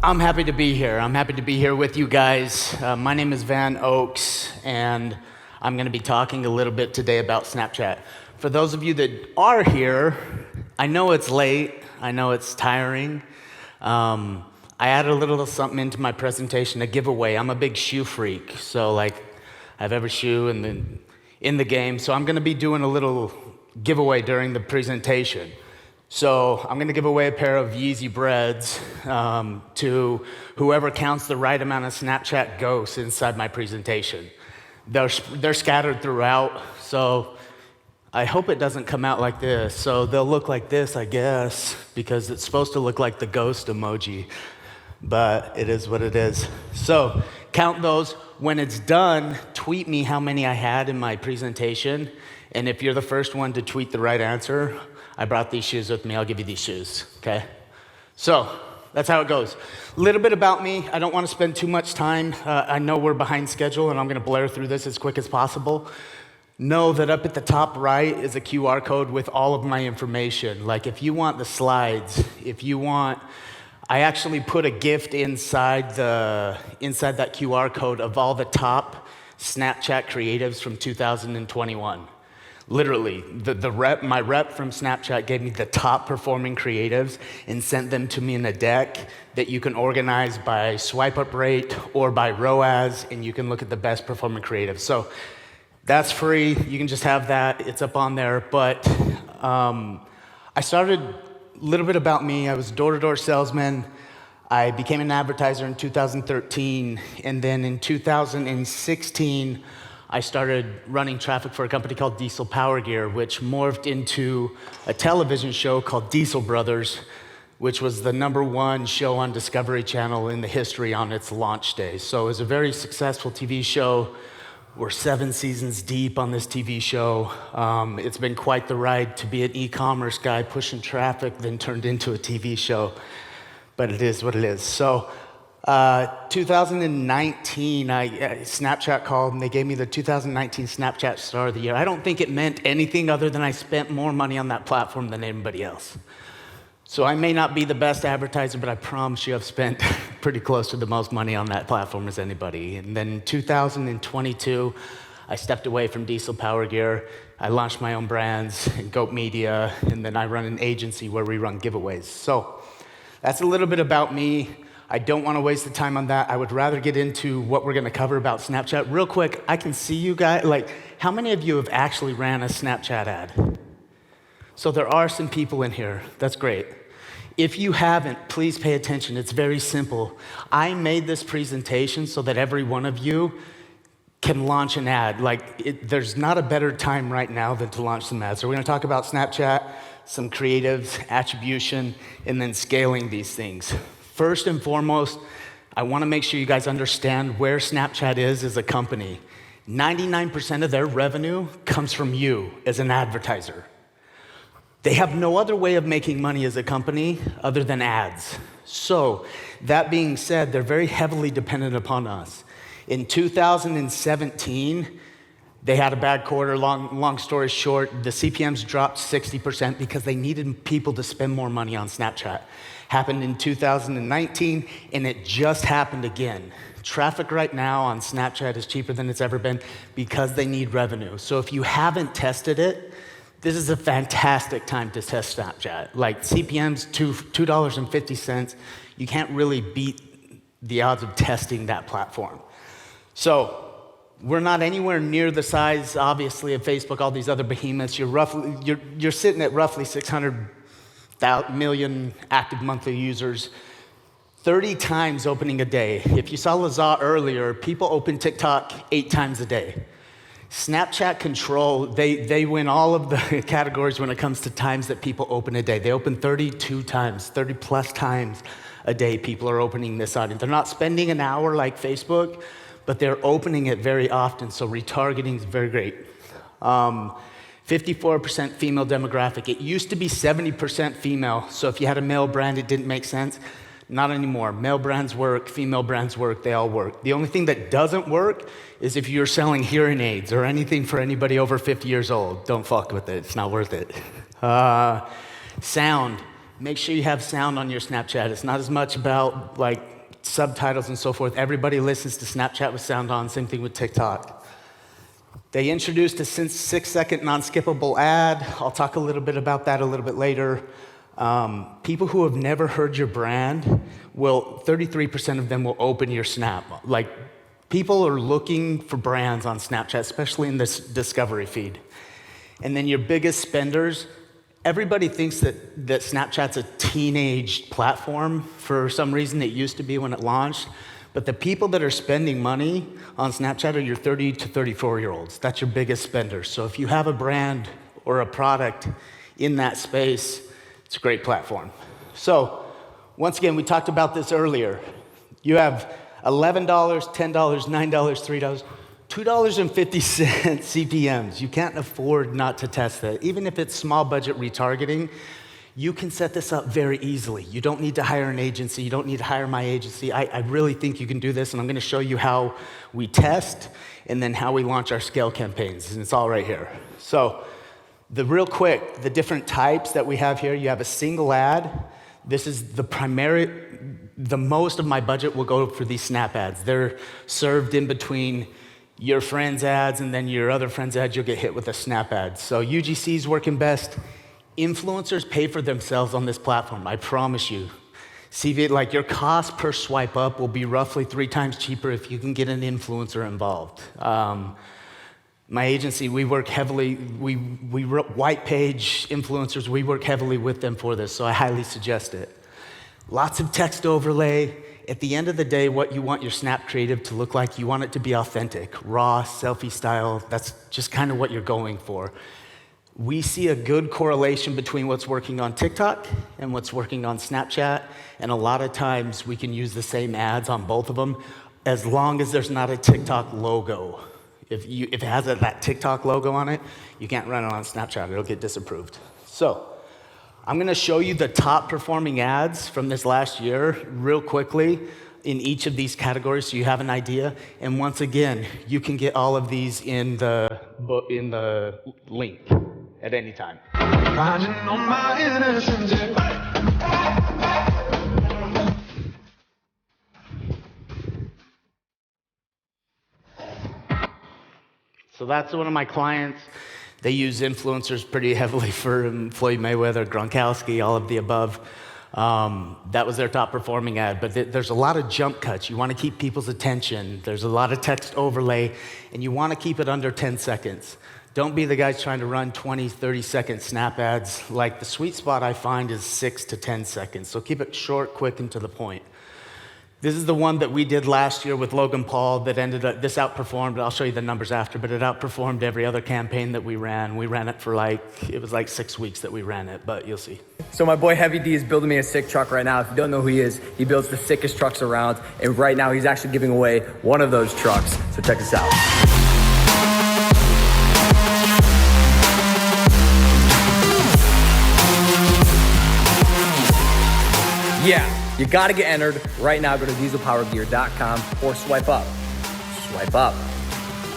I'm happy to be here. I'm happy to be here with you guys. My name is Van Oaks, and I'm going to be talking a little bit today about Snapchat. For those of you that are here, I know it's late. I know it's tiring. I added a little something into my presentation, a giveaway. I'm a big shoe freak, so I have every shoe in the game. So I'm going to be doing a little giveaway during the presentation. So I'm going to give away a pair of Yeezy Breads to whoever counts the right amount of Snapchat ghosts inside my presentation. They're scattered throughout, so I hope it doesn't come out like this. So they'll look like this, I guess, because it's supposed to look like the ghost emoji, but it is what it is. So count those. When it's done, tweet me how many I had in my presentation, and if you're the first one to tweet the right answer, I brought these shoes with me. I'll give you these shoes, okay? So that's how it goes. A little bit about me. I don't want to spend too much time. I know we're behind schedule, and I'm going to blare through this as quick as possible. Know that up at the top right is a QR code with all of my information. Like if you want the slides, I actually put a gift inside that QR code of all the top Snapchat creatives from 2021. Literally, my rep from Snapchat gave me the top performing creatives and sent them to me in a deck that you can organize by swipe up rate or by ROAS, and you can look at the best performing creatives. So that's free. You can just have that. It's up on there. But I started a little bit about me. I was a door-to-door salesman. I became an advertiser in 2013, and then in 2016, I started running traffic for a company called Diesel Power Gear, which morphed into a television show called Diesel Brothers, which was the #1 show on Discovery Channel in the history on its launch day. So it was a very successful TV show. We're 7 seasons deep on this TV show. It's been quite the ride to be an e-commerce guy pushing traffic, then turned into a TV show. But it is what it is. So 2019, Snapchat called and they gave me the 2019 Snapchat Star of the Year. I don't think it meant anything other than I spent more money on that platform than anybody else. So I may not be the best advertiser, but I promise you I've spent pretty close to the most money on that platform as anybody. And then in 2022, I stepped away from Diesel Power Gear. I launched my own brands in Goat Media, and then I run an agency where we run giveaways. So that's a little bit about me. I don't want to waste the time on that. I would rather get into what we're going to cover about Snapchat. Real quick, I can see you guys, how many of you have actually ran a Snapchat ad? So there are some people in here. That's great. If you haven't, please pay attention. It's very simple. I made this presentation so that every one of you can launch an ad. There's not a better time right now than to launch some ads. So we're going to talk about Snapchat, some creatives, attribution, and then scaling these things. First and foremost, I want to make sure you guys understand where Snapchat is as a company. 99% of their revenue comes from you as an advertiser. They have no other way of making money as a company other than ads. So, that being said, they're very heavily dependent upon us. In 2017, they had a bad quarter. Long story short, the CPMs dropped 60% because they needed people to spend more money on Snapchat. Happened in 2019, and it just happened again. Traffic right now on Snapchat is cheaper than it's ever been because they need revenue. So if you haven't tested it, this is a fantastic time to test Snapchat. CPM's $2.50. You can't really beat the odds of testing that platform. So we're not anywhere near the size, obviously, of Facebook, all these other behemoths. You're sitting at roughly 600 million active monthly users, 30 times opening a day. If you saw Lazat earlier, people open TikTok 8 times a day. Snapchat control, they win all of the categories when it comes to times that people open a day. They open 32 times, 30 plus times a day people are opening this audience. They're not spending an hour like Facebook, but they're opening it very often, so retargeting is very great. 54% female demographic. It used to be 70% female, so if you had a male brand, it didn't make sense. Not anymore. Male brands work, female brands work, they all work. The only thing that doesn't work is if you're selling hearing aids or anything for anybody over 50 years old. Don't fuck with it, it's not worth it. Sound. Make sure you have sound on your Snapchat. It's not as much about subtitles and so forth. Everybody listens to Snapchat with sound on, same thing with TikTok. They introduced a 6-second non-skippable ad. I'll talk a little bit about that a little bit later. People who have never heard your brand 33% of them will open your Snap. Like, people are looking for brands on Snapchat, especially in this discovery feed. And then your biggest spenders, everybody thinks that Snapchat's a teenage platform. For some reason, it used to be when it launched. But the people that are spending money on Snapchat are your 30 to 34-year-olds. That's your biggest spenders. So if you have a brand or a product in that space, it's a great platform. So once again, we talked about this earlier. You have $11, $10, $9, $3, $2.50 CPMs. You can't afford not to test that. Even if it's small budget retargeting, you can set this up very easily. You don't need to hire an agency. You don't need to hire my agency. I really think you can do this, and I'm going to show you how we test and then how we launch our scale campaigns, and it's all right here. So real quick, the different types that we have here, you have a single ad. This is the most of my budget will go for these Snap ads. They're served in between your friends' ads and then your other friends' ads. You'll get hit with a Snap ad. So UGC is working best. Influencers pay for themselves on this platform, I promise you. CV, like, your cost per swipe up will be roughly 3 times cheaper if you can get an influencer involved. My agency, we work heavily, we white page influencers, we work heavily with them for this, so I highly suggest it. Lots of text overlay. At the end of the day, what you want your Snap creative to look like, you want it to be authentic, raw, selfie style. That's just kind of what you're going for. We see a good correlation between what's working on TikTok and what's working on Snapchat, and a lot of times we can use the same ads on both of them as long as there's not a TikTok logo. If it has that TikTok logo on it, you can't run it on Snapchat. It'll get disapproved. So I'm going to show you the top performing ads from this last year real quickly in each of these categories so you have an idea. And once again, you can get all of these in the link at any time. So that's one of my clients. They use influencers pretty heavily for Floyd Mayweather, Gronkowski, all of the above. That was their top performing ad, but there's a lot of jump cuts. You want to keep people's attention. There's a lot of text overlay, and you want to keep it under 10 seconds. Don't be the guys trying to run 20, 30-second Snap ads. Like, the sweet spot I find is 6 to 10 seconds. So keep it short, quick, and to the point. This is the one that we did last year with Logan Paul that ended up, this outperformed, I'll show you the numbers after, but it outperformed every other campaign that we ran. We ran it for it was like 6 weeks that we ran it, but you'll see. So my boy Heavy D is building me a sick truck right now. If you don't know who he is, he builds the sickest trucks around, and right now he's actually giving away one of those trucks. So check this out. Yeah. You gotta get entered right now. Go to dieselpowergear.com or swipe up. Swipe up.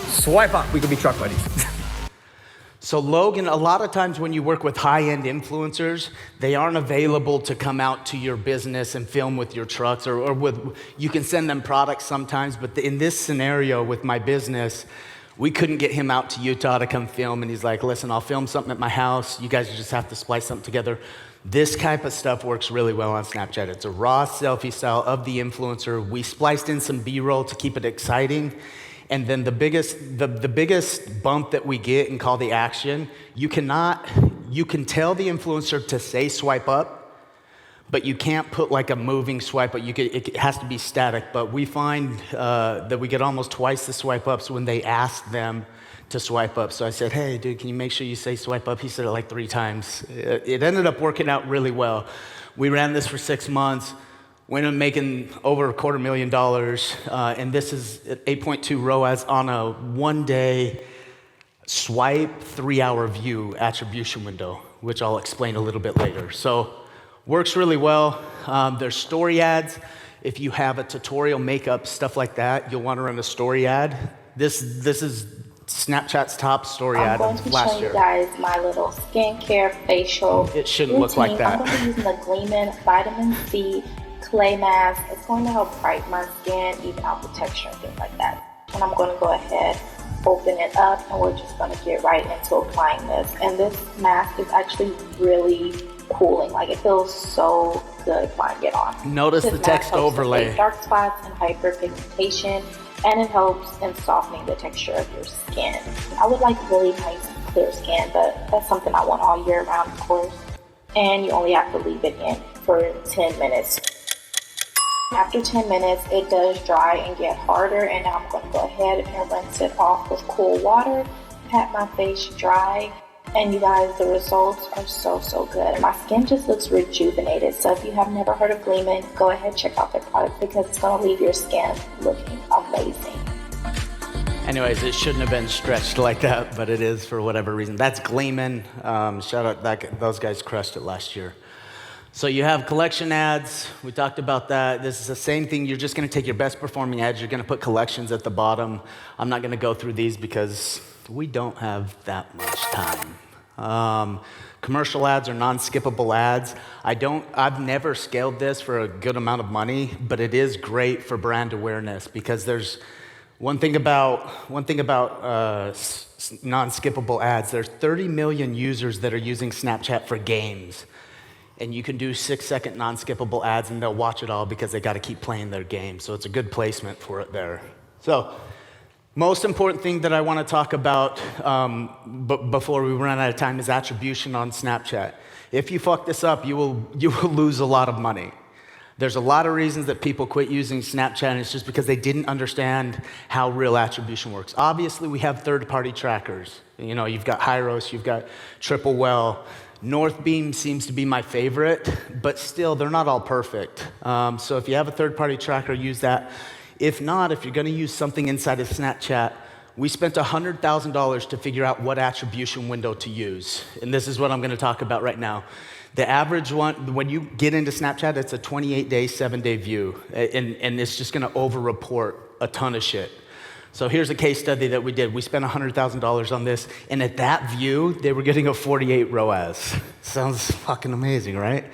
Swipe up. We could be truck buddies. So Logan, a lot of times when you work with high-end influencers, they aren't available to come out to your business and film with your trucks, or you can send them products sometimes, but in this scenario with my business, we couldn't get him out to Utah to come film, and he's like, listen, I'll film something at my house. You guys just have to splice something together. This type of stuff works really well on Snapchat. It's a raw selfie style of the influencer. We spliced in some B-roll to keep it exciting. And then the biggest bump that we get in call to action, you can tell the influencer to say swipe up, but you can't put like a moving swipe up. It has to be static. But we find that we get almost twice the swipe ups when they ask them to swipe up. So I said, hey, dude, can you make sure you say swipe up? He said it like 3 times. It ended up working out really well. We ran this for 6 months, went on making over $250,000, and this is 8.2 ROAS on a 1-day swipe, 3-hour view attribution window, which I'll explain a little bit later. So works really well. There's story ads. If you have a tutorial makeup, stuff like that, you'll want to run a story ad. This is Snapchat's top story ad of last year. I'm going to show you guys my little skincare facial It shouldn't routine. look like that. I'm going to be using the Gleamin Vitamin C clay mask. It's going to help brighten my skin, even out the texture and things like that. And I'm going to go ahead, open it up, and we're just going to get right into applying this. And this mask is actually really cooling. Like, it feels so good applying it on. Notice the text overlay. Dark spots and hyperpigmentation, and it helps in softening the texture of your skin. I would like really nice, clear skin, but that's something I want all year round, of course. And you only have to leave it in for 10 minutes. After 10 minutes, it does dry and get harder, and now I'm going to go ahead and rinse it off with cool water, pat my face dry, and you guys, the results are so good. My skin just looks rejuvenated. So if you have never heard of Gleeman, go ahead, check out their product, because it's going to leave your skin looking amazing. Anyways, it shouldn't have been stretched like that, but it is for whatever reason. That's Gleeman. Shout out, those guys crushed it last year. So you have collection ads. We talked about that. This is the same thing. You're just going to take your best performing ads. You're going to put collections at the bottom. I'm not going to go through these because we don't have that much time. Commercial ads are non-skippable ads. I've never scaled this for a good amount of money, but it is great for brand awareness, because there's one thing about non-skippable ads. There's 30 million users that are using Snapchat for games. And you can do 6-second non-skippable ads, and they'll watch it all because they got to keep playing their game. So it's a good placement for it there. So, most important thing that I want to talk about before we run out of time is attribution on Snapchat. If you fuck this up, you will lose a lot of money. There's a lot of reasons that people quit using Snapchat, and it's just because they didn't understand how real attribution works. Obviously, we have third-party trackers. You know, you've got Hyros, you've got Triple Well. Northbeam seems to be my favorite, but still, they're not all perfect. So if you have a third-party tracker, use that. If not, if you're going to use something inside of Snapchat, we spent $100,000 to figure out what attribution window to use. And this is what I'm going to talk about right now. The average one, when you get into Snapchat, it's a 28-day, 7-day view. And it's just going to over-report a ton of shit. So here's a case study that we did. We spent $100,000 on this, and at that view, they were getting a 48 ROAS. Sounds fucking amazing, right?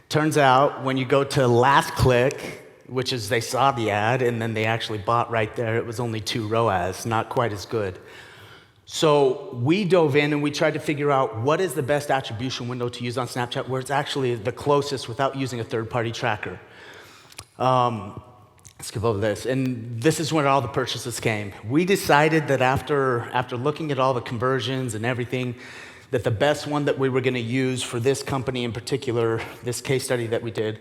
Turns out, when you go to last click, which is they saw the ad, and then they actually bought right there, it was only 2 ROAS, not quite as good. So we dove in and we tried to figure out what is the best attribution window to use on Snapchat where it's actually the closest without using a third-party tracker. Skip over this. And this is where all the purchases came. We decided that after looking at all the conversions and everything, that the best one that we were going to use for this company in particular, this case study that we did,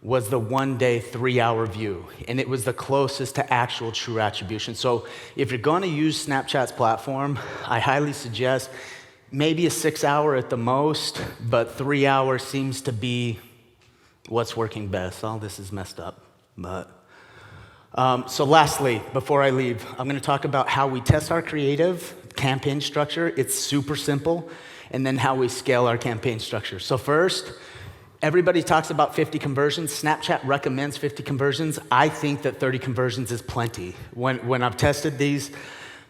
was the 1-day, 3-hour view. And it was the closest to actual true attribution. So if you're going to use Snapchat's platform, I highly suggest maybe a 6-hour at the most, but 3 hours seems to be what's working best. All this is messed up, but... So lastly, before I leave, I'm going to talk about how we test our creative campaign structure. It's super simple. And then how we scale our campaign structure. So first, everybody talks about 50 conversions. Snapchat recommends 50 conversions. I think that 30 conversions is plenty. When I've tested these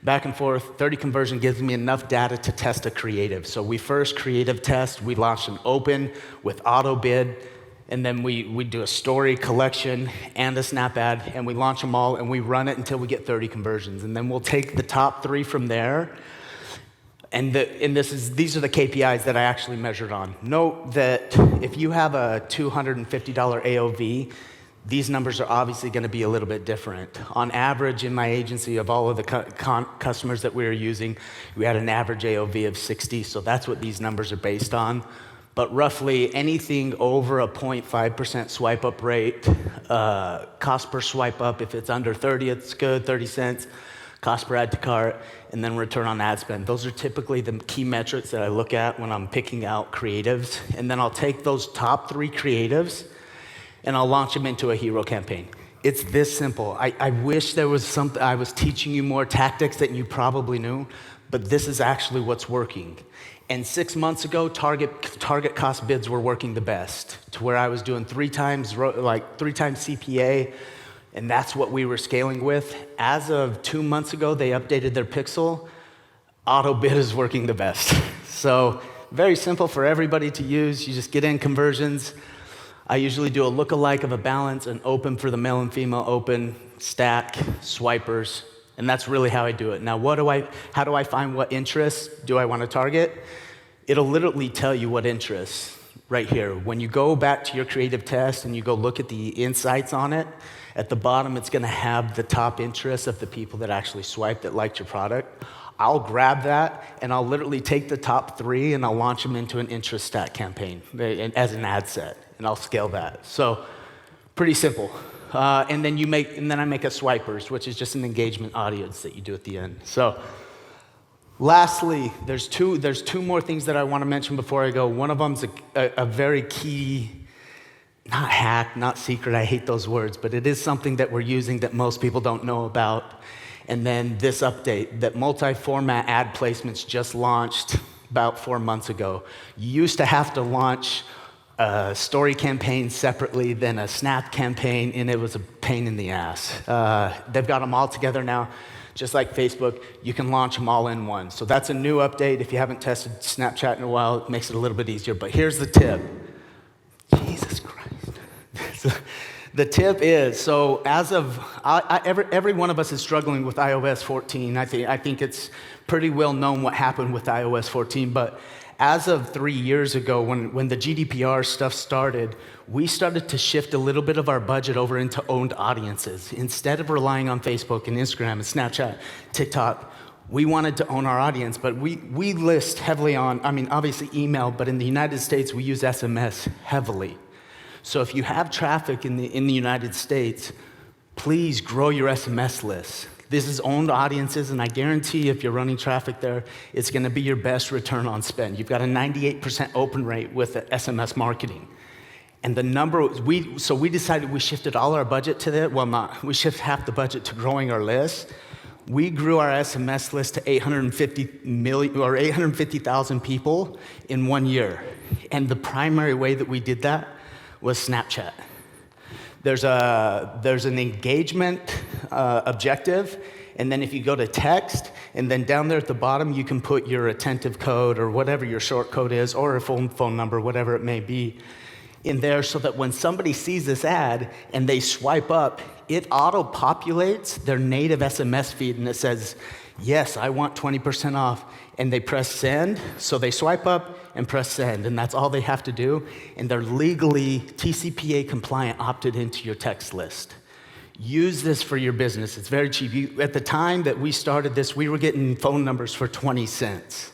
back and forth, 30 conversion gives me enough data to test a creative. So we first creative test, we launched an open with auto bid. And then we do a story collection and a snap ad, and we launch them all, and we run it until we get 30 conversions. And then we'll take the top 3 from there, and these are the KPIs that I actually measured on. Note that if you have a $250 AOV, these numbers are obviously going to be a little bit different. On average, in my agency, of all of the customers that we were using, we had an average AOV of 60, so that's what these numbers are based on. But roughly anything over a 0.5% swipe up rate, cost per swipe up, if it's under 30, it's good, 30 cents, cost per add to cart, and then return on ad spend. Those are typically the key metrics that I look at when I'm picking out creatives. And then I'll take those top 3 creatives and I'll launch them into a hero campaign. It's this simple. I wish there was something, I was teaching you more tactics that you probably knew, but this is actually what's working. And 6 months ago, target cost bids were working the best, to where I was doing 3 times CPA, and that's what we were scaling with. As of 2 months ago, they updated their pixel. Auto bid is working the best. So very simple for everybody to use. You just get in conversions. I usually do a lookalike of a balance, an open for the male and female open, stack, swipers, and that's really how I do it. Now, how do I find what interests do I want to target? It'll literally tell you what interests right here. When you go back to your creative test and you go look at the insights on it, at the bottom it's gonna have the top interests of the people that actually swiped that liked your product. I'll grab that and I'll literally take the top 3 and I'll launch them into an interest stat campaign as an ad set, and I'll scale that. So pretty simple. And then I make a swipers, which is just an engagement audience that you do at the end. So lastly, there's two more things that I want to mention before I go. One of them's a very key, not hack, not secret, I hate those words, but it is something that we're using that most people don't know about. And then this update, that multi-format ad placements just launched about 4 months ago. You used to have to launch a story campaign separately, then a snap campaign, and it was a pain in the ass. They've got them all together now. Just like Facebook, you can launch them all in one. So that's a new update. If you haven't tested Snapchat in a while, it makes it a little bit easier. But here's the tip. Jesus Christ. The tip is, so as of, every one of us is struggling with iOS 14. I think it's pretty well known what happened with iOS 14, but as of 3 years ago, when the GDPR stuff started, we started to shift a little bit of our budget over into owned audiences. Instead of relying on Facebook and Instagram and Snapchat, TikTok, we wanted to own our audience, but we list heavily on, obviously email, but in the United States, we use SMS heavily. So if you have traffic in the United States, please grow your SMS list. This is owned audiences, and I guarantee if you're running traffic there, it's gonna be your best return on spend. You've got a 98% open rate with SMS marketing. And the number, so we decided we shifted all our budget to that. Well, we shifted half the budget to growing our list. We grew our SMS list to 850,000 people in 1 year. And the primary way that we did that was Snapchat. There's an engagement objective, and then if you go to text, and then down there at the bottom, you can put your attentive code or whatever your short code is, or a phone number, whatever it may be, in there so that when somebody sees this ad and they swipe up, it auto-populates their native SMS feed, and it says, yes, I want 20% off, and they press send, so they swipe up and press send, and that's all they have to do, and they're legally TCPA compliant, opted into your text list. Use this for your business. It's very cheap. At the time that we started this, we were getting phone numbers for 20 cents.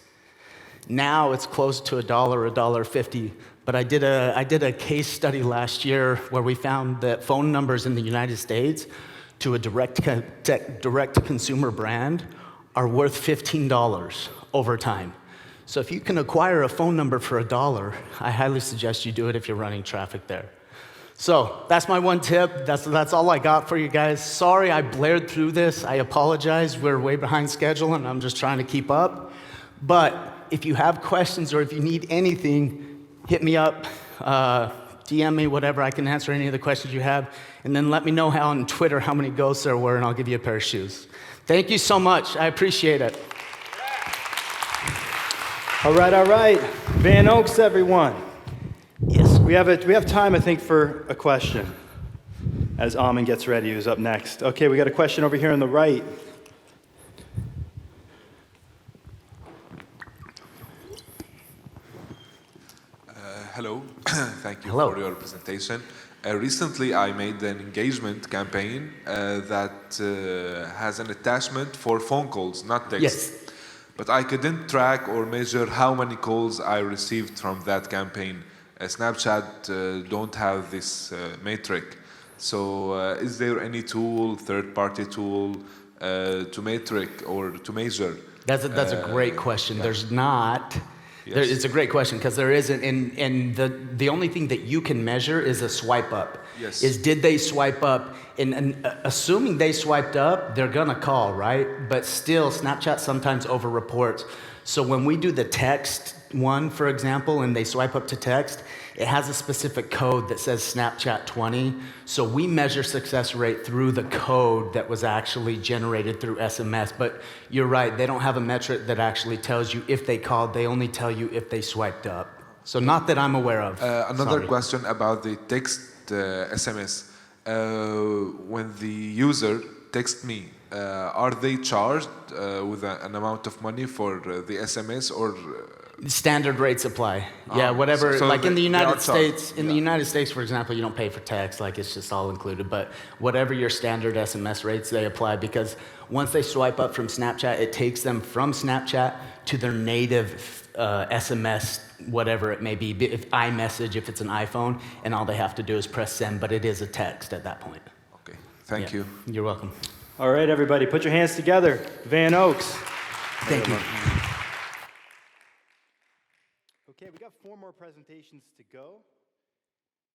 Now it's close to $1, $1.50, but I did a case study last year where we found that phone numbers in the United States to a direct-to-consumer brand are worth $15 over time. So if you can acquire a phone number for $1, I highly suggest you do it if you're running traffic there. So that's my one tip. That's all I got for you guys. Sorry I blared through this. I apologize. We're way behind schedule, and I'm just trying to keep up. But if you have questions or if you need anything, hit me up, DM me, whatever. I can answer any of the questions you have. And then let me know on Twitter how many ghosts there were, and I'll give you a pair of shoes. Thank you so much. I appreciate it. All right. Van Oaks, everyone. Yes. We have time, I think, for a question as Amin gets ready, who's up next. Okay, we got a question over here on the right. Hello, thank you Hello. for your presentation. Recently, I made an engagement campaign that has an attachment for phone calls, not text. Yes. But I couldn't track or measure how many calls I received from that campaign. Snapchat don't have this metric. So is there any tool, third-party tool, to metric or to measure? That's a great question. Yeah. There's not. Yes. It's a great question because there isn't, and the only thing that you can measure is a swipe up. Yes. Is did they swipe up? And assuming they swiped up, they're gonna call, right? But still, Snapchat sometimes over-reports. So when we do the text one, for example, and they swipe up to text, it has a specific code that says Snapchat 20. So we measure success rate through the code that was actually generated through SMS. But you're right, they don't have a metric that actually tells you if they called. They only tell you if they swiped up. So not that I'm aware of. Another Sorry. question about the text SMS. When the user texts me, are they charged with an amount of money for the SMS or? Standard rates apply. Yeah, whatever. so like in the they are United States, charged. in the United States, for example, you don't pay for text. Like it's just all included. But whatever your standard SMS rates, they apply because once they swipe up from Snapchat, it takes them from Snapchat to their native SMS, whatever it may be. If iMessage, if it's an iPhone, and all they have to do is press send. But it is a text at that point. Okay, thank Yeah. you. You're welcome. All right, everybody, put your hands together. Van Oaks. Thank you. Okay, we got 4 more presentations to go.